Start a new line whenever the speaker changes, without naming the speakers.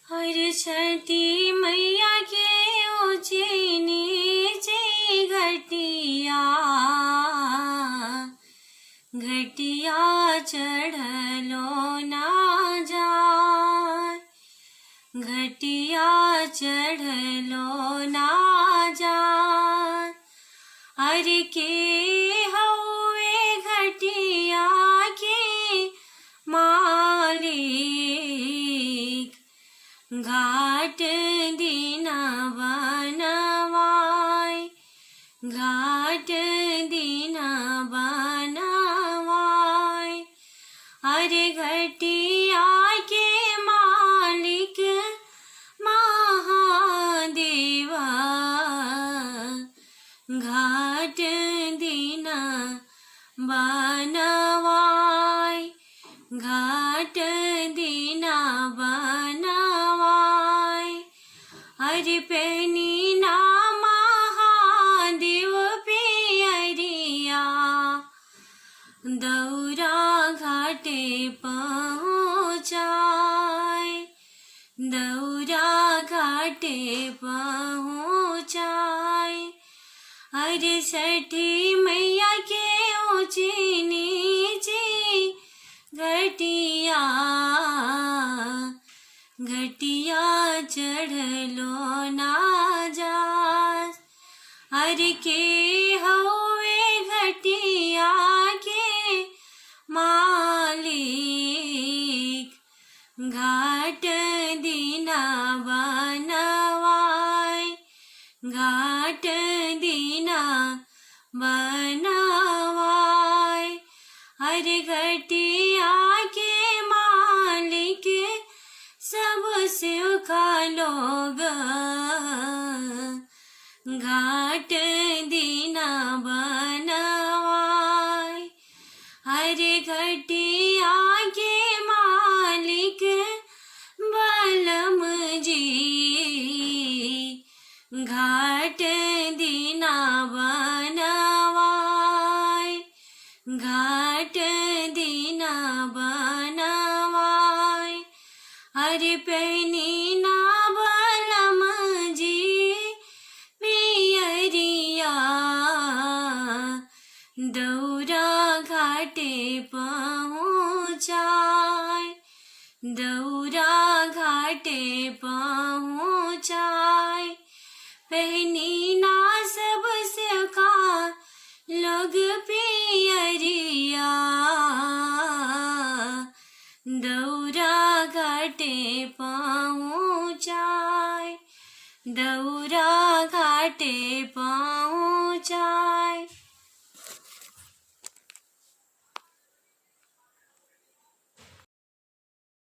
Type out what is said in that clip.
हर छठी मैया के ऊंची नीची घटिया, घटिया चढ़लो ना जाय, घटिया चढ़लो ना जाय। अरे के हउए घटिया के मालिक, घाट दीना बनवाय, घाट दीना बनवाय। अरे घटिया के मालिक महादेवा, घाट दीना बनवाय, घाट दीना बनवाय। अरे पहनी ना महादेव पियरिया, दौरा घाटे पहुँचाय, दौरा घाटे पहुँचाय। अरे छठी मैया के ऊंची नीची घटिया, घटिया चढ़लो ना जाय। अरे के हउए घटिया के मालिक, घाट दीना बनवाय, घाट दीना बनवाय। अरे घटिया के मालिक सबसे लोग, घाट दीना बनवाय। अरे घटिया के मालिक बलम जी, घाट दीना बनवाय, घाट दीना बनवाय। अरे पहनी ना बलम जी पियरिया, दौरा घाटे पहुँचाय, दौरा घाटे पहुँचाय। पहनी ना सबसे लोग पियरिया, दौरा घाटे पहुँचाय, दौरा घाटे पहुँचाय।